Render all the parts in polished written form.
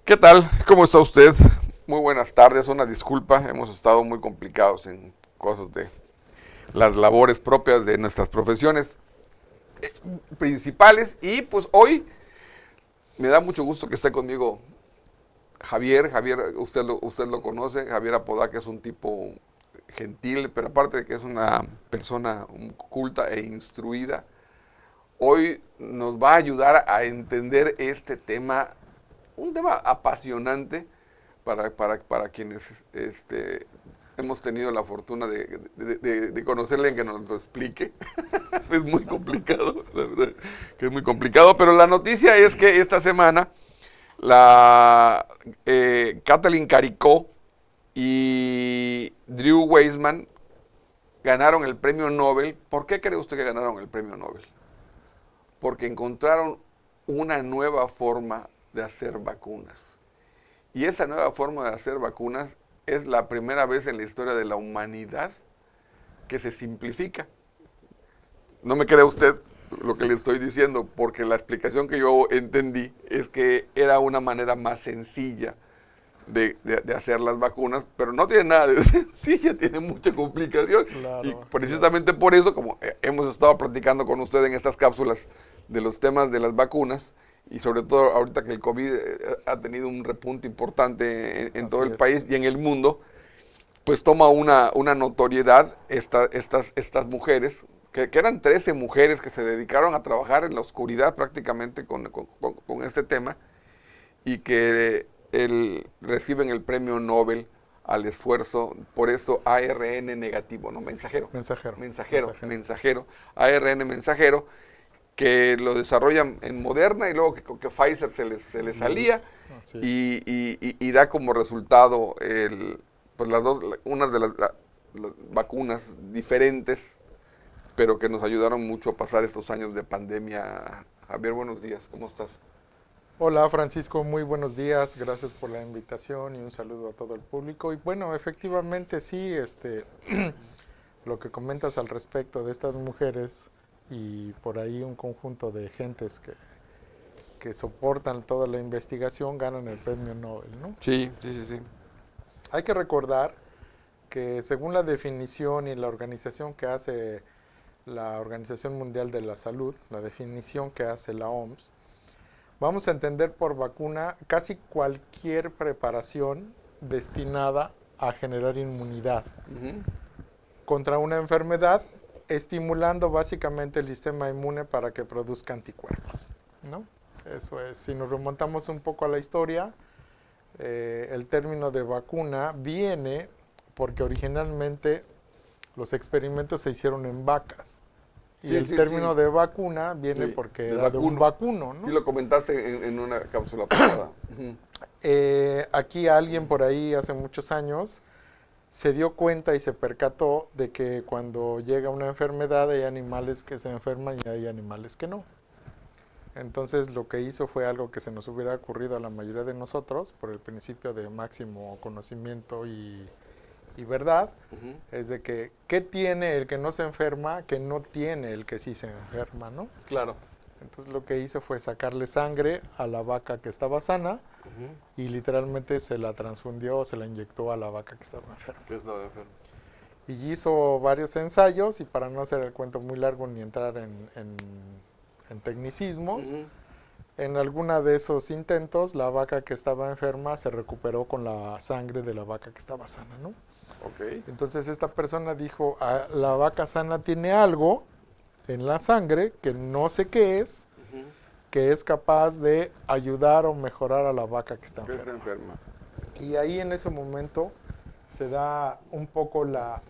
¿Qué tal? ¿Cómo está usted? Muy buenas tardes, una disculpa, hemos estado muy complicados en cosas de las labores propias de nuestras profesiones principales y pues hoy me da mucho gusto que esté conmigo Javier, usted lo conoce, Javier Apodaca es un tipo gentil, pero aparte de que es una persona culta e instruida, hoy nos va a ayudar a entender este tema, un tema apasionante para quienes hemos tenido la fortuna de conocerle en que nos lo explique. Es muy complicado, la verdad, que es muy complicado, pero la noticia es que esta semana la Kathleen Caricó y Drew Weissman ganaron el premio Nobel. ¿Por qué cree usted que ganaron el premio Nobel? Porque encontraron una nueva forma de hacer vacunas. Y esa nueva forma de hacer vacunas es la primera vez en la historia de la humanidad que se simplifica. No me crea usted lo que le estoy diciendo, porque la explicación que yo entendí es que era una manera más sencilla de hacer las vacunas, pero no tiene nada de sencilla, tiene mucha complicación. Y Claro, precisamente por eso, como hemos estado platicando con usted en estas cápsulas de los temas de las vacunas, y sobre todo ahorita que el COVID ha tenido un repunte importante en todo así el es. país y en el mundo, pues toma una notoriedad estas mujeres, que eran 13 mujeres que se dedicaron a trabajar en la oscuridad prácticamente con este tema, y que reciben el premio Nobel al esfuerzo, por eso ARN negativo, ¿no? Mensajero, Mensajero, mensajero, mensajero. mensajero, ARN mensajero, que lo desarrollan en Moderna y luego que Pfizer se les Ujú. salía Así es. y da como resultado pues unas de las vacunas diferentes, pero que nos ayudaron mucho a pasar estos años de pandemia. Javier, buenos días, ¿cómo estás? Hola Francisco, muy buenos días. Gracias por la invitación y un saludo a todo el público. Y bueno, efectivamente sí, lo que comentas al respecto de estas mujeres y por ahí un conjunto de gentes que soportan toda la investigación ganan el premio Nobel, ¿no? Sí, sí, sí, sí. Hay que recordar que según la definición y la organización que hace la Organización Mundial de la Salud, la definición que hace la OMS, vamos a entender por vacuna casi cualquier preparación destinada a generar inmunidad Ujú. contra una enfermedad, estimulando básicamente el sistema inmune para que produzca anticuerpos, ¿no? Eso es, si nos remontamos un poco a la historia, el término de vacuna viene porque originalmente los experimentos se hicieron en vacas. Y Sí, el sí, sí, término de vacuna viene sí, porque de era de un vacuno. vacuno, Sí ¿no? lo comentaste en una cápsula pasada. Ujú. Aquí alguien por ahí hace muchos años se dio cuenta y se percató de que cuando llega una enfermedad hay animales que se enferman y hay animales que no. Entonces lo que hizo fue algo que se nos hubiera ocurrido a la mayoría de nosotros por el principio de máximo conocimiento y verdad, Ujú. es de que ¿qué tiene el que no se enferma que no tiene el que sí se enferma, ¿no? Claro. Entonces lo que hizo fue sacarle sangre a la vaca que estaba sana Ujú. y literalmente se la transfundió, se la inyectó a la vaca que estaba enferma. Que estaba enfermo. Y hizo varios ensayos y para no hacer el cuento muy largo ni entrar en tecnicismos, Ujú. en alguna de esos intentos la vaca que estaba enferma se recuperó con la sangre de la vaca que estaba sana, ¿no? Ok. Entonces esta persona dijo, "Ah, la vaca sana tiene algo en la sangre que no sé qué es, Ujú. que es capaz de ayudar o mejorar a la vaca que está Que está enferma". enferma. Y ahí en ese momento se da un poco La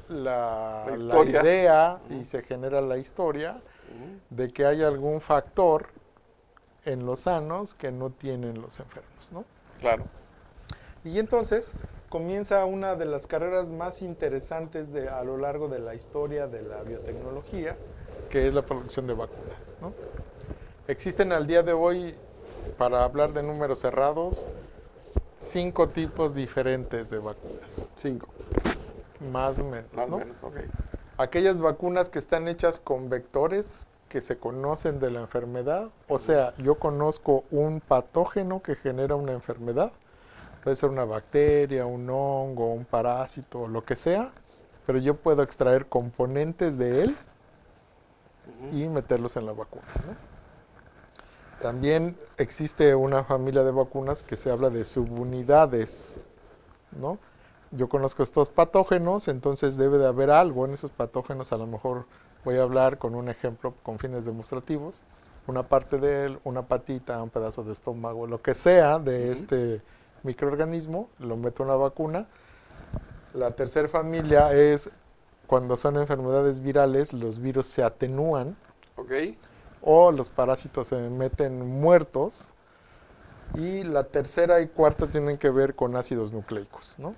la historia. idea y Ujú. se genera la historia Ujú. de que hay algún factor en los sanos que no tienen los enfermos, ¿no? Claro. Y entonces comienza una de las carreras más interesantes a lo largo de la historia de la biotecnología, que es la producción de vacunas, ¿no? Existen al día de hoy, para hablar de números cerrados, 5 tipos diferentes de vacunas, 5. más o menos, Más o ¿no? menos, ok. Aquellas vacunas que están hechas con vectores, que se conocen de la enfermedad. O sea, yo conozco un patógeno que genera una enfermedad. Puede ser una bacteria, un hongo, un parásito, lo que sea. Pero yo puedo extraer componentes de él y meterlos en la vacuna, ¿no? También existe una familia de vacunas que se habla de subunidades, ¿no? Yo conozco estos patógenos, entonces debe de haber algo en esos patógenos. A lo mejor voy a hablar con un ejemplo con fines demostrativos. Una parte de él, una patita, un pedazo de estómago, lo que sea de este microorganismo, lo meto en la vacuna. La tercera familia es cuando son enfermedades virales, los virus se atenúan. Ok. O los parásitos se meten muertos. Y la tercera y cuarta tienen que ver con ácidos nucleicos, ¿no?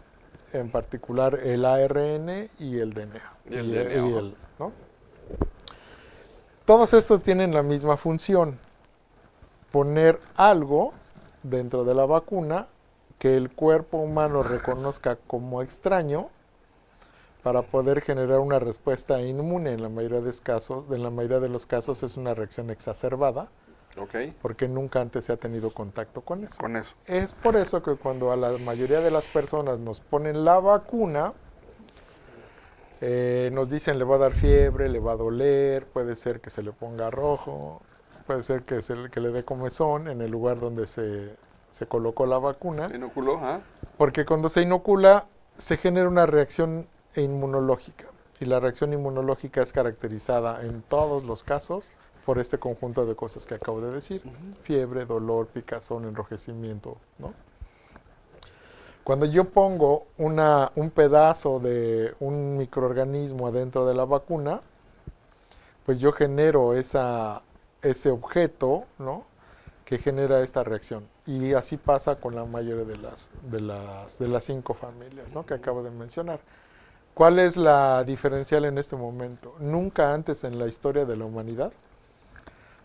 En particular el ARN y el DNA. Y el DNA. ¿No? Todos estos tienen la misma función: poner algo dentro de la vacuna que el cuerpo humano reconozca como extraño para poder generar una respuesta inmune. En la mayoría de los casos es una reacción exacerbada. Ok. Porque nunca antes se ha tenido contacto con eso. Con eso. Es por eso que cuando a la mayoría de las personas nos ponen la vacuna, nos dicen le va a dar fiebre, le va a doler, puede ser que se le ponga rojo, puede ser que le dé comezón en el lugar donde se colocó la vacuna. ¿Se inoculó? Porque cuando se inocula se genera una reacción inmunológica. Y la reacción inmunológica es caracterizada en todos los casos por este conjunto de cosas que acabo de decir: fiebre, dolor, picazón, enrojecimiento, ¿no? Cuando yo pongo un pedazo de un microorganismo adentro de la vacuna, pues yo genero ese objeto, ¿no?, que genera esta reacción. Y así pasa con la mayoría de las 5 familias, ¿no?, que acabo de mencionar. ¿Cuál es la diferencial en este momento? Nunca antes en la historia de la humanidad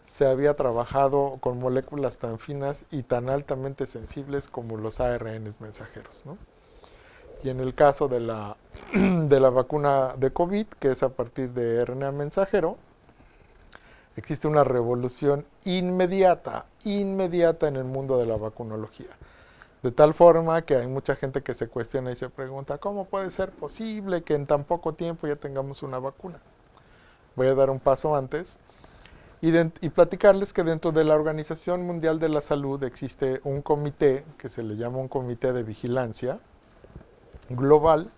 se había trabajado con moléculas tan finas y tan altamente sensibles como los ARNs mensajeros, ¿no? Y en el caso de la vacuna de COVID, que es a partir de RNA mensajero, existe una revolución inmediata en el mundo de la vacunología. De tal forma que hay mucha gente que se cuestiona y se pregunta: ¿cómo puede ser posible que en tan poco tiempo ya tengamos una vacuna? Voy a dar un paso antes y platicarles que dentro de la Organización Mundial de la Salud existe un comité que se le llama un comité de vigilancia global.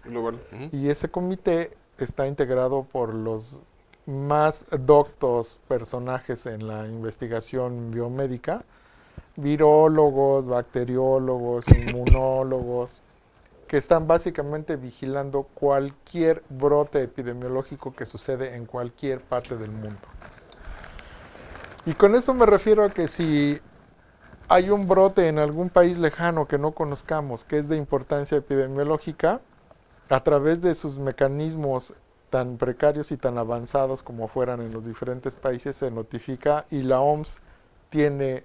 Y ese comité está integrado por los más doctos personajes en la investigación biomédica: virólogos, bacteriólogos, inmunólogos, que están básicamente vigilando cualquier brote epidemiológico que sucede en cualquier parte del mundo. Y con esto me refiero a que si hay un brote en algún país lejano que no conozcamos, que es de importancia epidemiológica, a través de sus mecanismos tan precarios y tan avanzados como fueran en los diferentes países, se notifica y la OMS tiene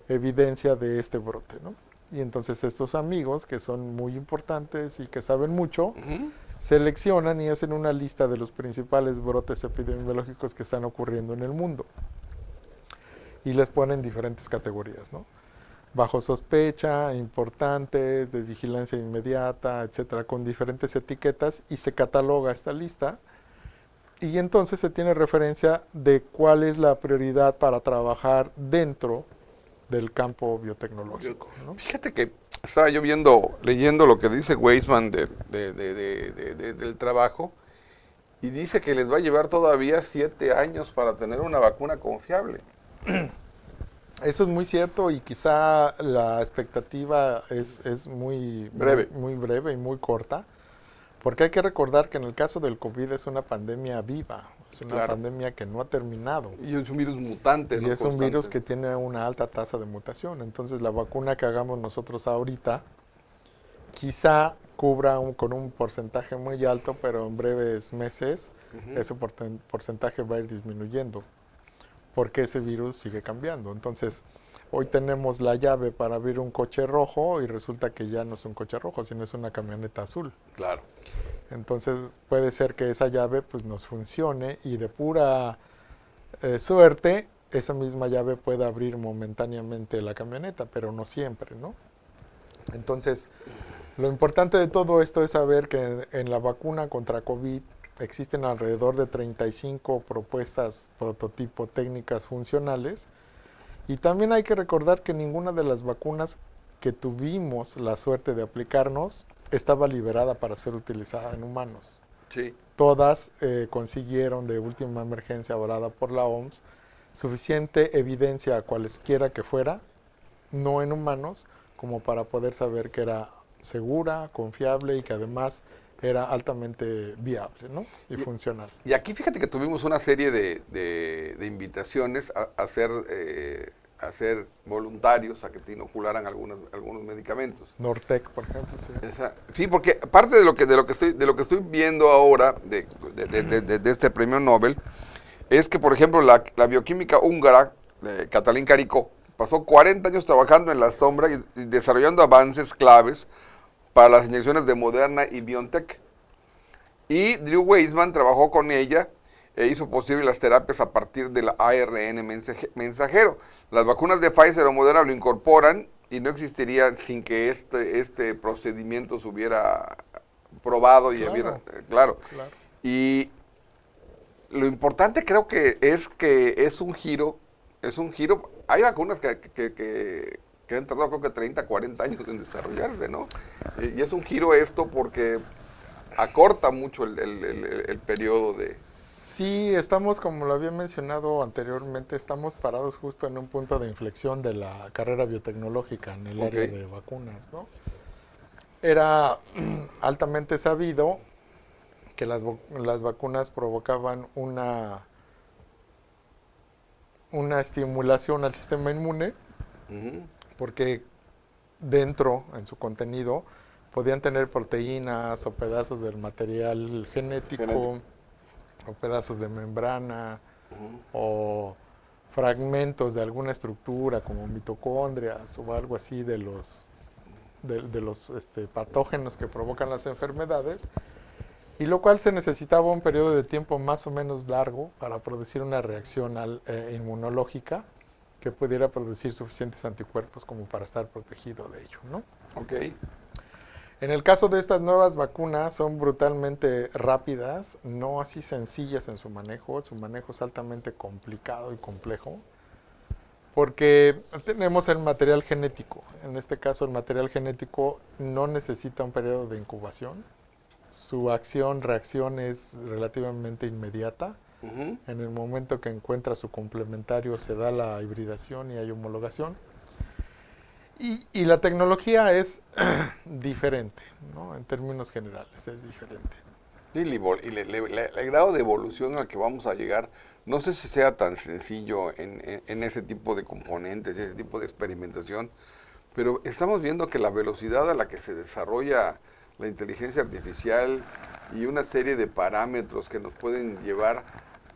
evidencia de este brote, ¿no? Y entonces estos amigos, que son muy importantes y que saben mucho, seleccionan y hacen una lista de los principales brotes epidemiológicos que están ocurriendo en el mundo. Y les ponen diferentes categorías, ¿no? Bajo sospecha, importantes, de vigilancia inmediata, etcétera, con diferentes etiquetas, y se cataloga esta lista. Y entonces se tiene referencia de cuál es la prioridad para trabajar dentro del campo biotecnológico, ¿no? Fíjate que estaba yo leyendo lo que dice Weissman del trabajo, y dice que les va a llevar todavía 7 años para tener una vacuna confiable. Eso es muy cierto, y quizá la expectativa es muy breve y muy corta, porque hay que recordar que en el caso del COVID es una pandemia viva, es una pandemia que no ha terminado. Y es un virus mutante, y es un virus que tiene una alta tasa de mutación. Entonces la vacuna que hagamos nosotros ahorita quizá cubra con un porcentaje muy alto, pero en breves meses ese porcentaje va a ir disminuyendo, porque ese virus sigue cambiando. Entonces, hoy tenemos la llave para abrir un coche rojo y resulta que ya no es un coche rojo, sino es una camioneta azul. Claro. Entonces, puede ser que esa llave pues nos funcione y de pura suerte, esa misma llave puede abrir momentáneamente la camioneta, pero no siempre, ¿no? Entonces, lo importante de todo esto es saber que en la vacuna contra COVID existen alrededor de 35 propuestas prototipo técnicas funcionales, y también hay que recordar que ninguna de las vacunas que tuvimos la suerte de aplicarnos estaba liberada para ser utilizada en humanos. Sí. Todas consiguieron de última emergencia avalada por la OMS suficiente evidencia, cualesquiera que fuera, no en humanos, como para poder saber que era segura, confiable y que además era altamente viable, ¿no? Y funcional. Y aquí fíjate que tuvimos una serie de invitaciones a ser voluntarios a que te inocularan algunos medicamentos. Nortec, por ejemplo, sí. Sí, porque parte de lo que estoy viendo ahora de este premio Nobel es que, por ejemplo, la bioquímica húngara, Katalin Karikó, pasó 40 años trabajando en la sombra y desarrollando avances claves para las inyecciones de Moderna y BioNTech. Y Drew Weissman trabajó con ella e hizo posible las terapias a partir del ARN mensajero. Las vacunas de Pfizer o Moderna lo incorporan y no existiría sin que este procedimiento se hubiera probado y hubiera, claro. Y lo importante creo que es un giro, hay vacunas que han tardado creo que 30, 40 años en desarrollarse, ¿no? Y es un giro esto porque acorta mucho el periodo de... Sí, estamos, como lo había mencionado anteriormente, estamos parados justo en un punto de inflexión de la carrera biotecnológica en el área de vacunas, ¿no? Era altamente sabido que las vacunas provocaban una estimulación al sistema inmune, porque dentro, en su contenido, podían tener proteínas o pedazos del material genético, o pedazos de membrana, o fragmentos de alguna estructura como mitocondrias o algo así de los patógenos que provocan las enfermedades, y lo cual se necesitaba un periodo de tiempo más o menos largo para producir una reacción inmunológica que pudiera producir suficientes anticuerpos como para estar protegido de ello, ¿no? Okay. En el caso de estas nuevas vacunas son brutalmente rápidas, no así sencillas en su manejo es altamente complicado y complejo, porque tenemos el material genético. En este caso el material genético no necesita un periodo de incubación, su reacción es relativamente inmediata. En el momento que encuentra su complementario se da la hibridación y hay homologación. Y la tecnología es diferente, ¿no? En términos generales es diferente. Y el grado de evolución al que vamos a llegar, no sé si sea tan sencillo en ese tipo de componentes, ese tipo de experimentación, pero estamos viendo que la velocidad a la que se desarrolla la inteligencia artificial y una serie de parámetros que nos pueden llevar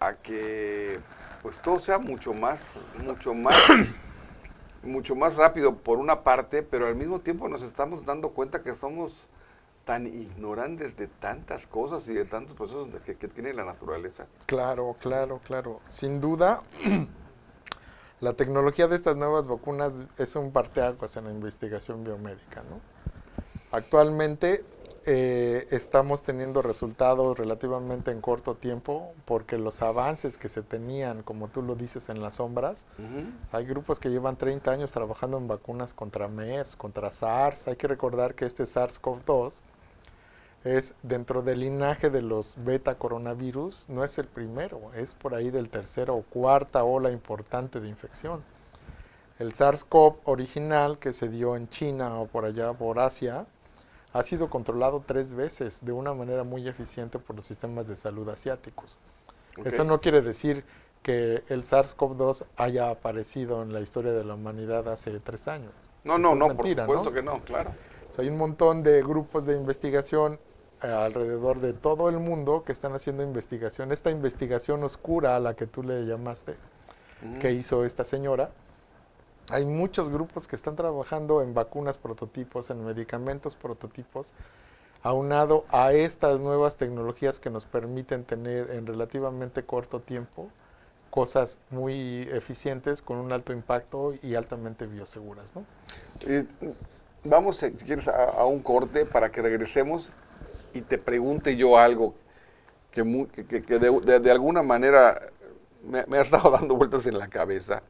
a que pues todo sea mucho más rápido por una parte, pero al mismo tiempo nos estamos dando cuenta que somos tan ignorantes de tantas cosas y de tantos procesos que tiene la naturaleza. Claro. Sin duda, la tecnología de estas nuevas vacunas es un parteaguas en la investigación biomédica, ¿no? Actualmente estamos teniendo resultados relativamente en corto tiempo porque los avances que se tenían, como tú lo dices, en las sombras, hay grupos que llevan 30 años trabajando en vacunas contra MERS, contra SARS. Hay que recordar que este SARS-CoV-2 es dentro del linaje de los beta coronavirus, no es el primero, es por ahí del tercera o cuarta ola importante de infección. El SARS-CoV original que se dio en China o por allá por Asia ha sido controlado 3 veces de una manera muy eficiente por los sistemas de salud asiáticos. Eso no quiere decir que el SARS-CoV-2 haya aparecido en la historia de la humanidad hace 3 años. No, mentira, por supuesto, ¿no? Que no, claro. O sea, hay un montón de grupos de investigación alrededor de todo el mundo que están haciendo investigación. Esta investigación oscura a la que tú le llamaste, que hizo esta señora, hay muchos grupos que están trabajando en vacunas prototipos, en medicamentos prototipos, aunado a estas nuevas tecnologías que nos permiten tener en relativamente corto tiempo cosas muy eficientes con un alto impacto y altamente bioseguras, ¿no? Eh, Vamos, si quieres, a un corte para que regresemos y te pregunte yo algo que de alguna manera me ha estado dando vueltas en la cabeza.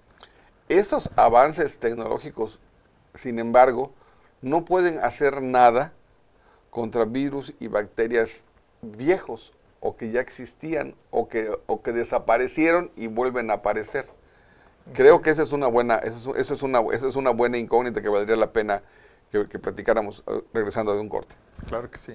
Esos avances tecnológicos, sin embargo, no pueden hacer nada contra virus y bacterias viejos o que ya existían o que desaparecieron y vuelven a aparecer. Creo que esa es una buena, esa es una buena incógnita que valdría la pena que platicáramos regresando de un corte. Claro que sí.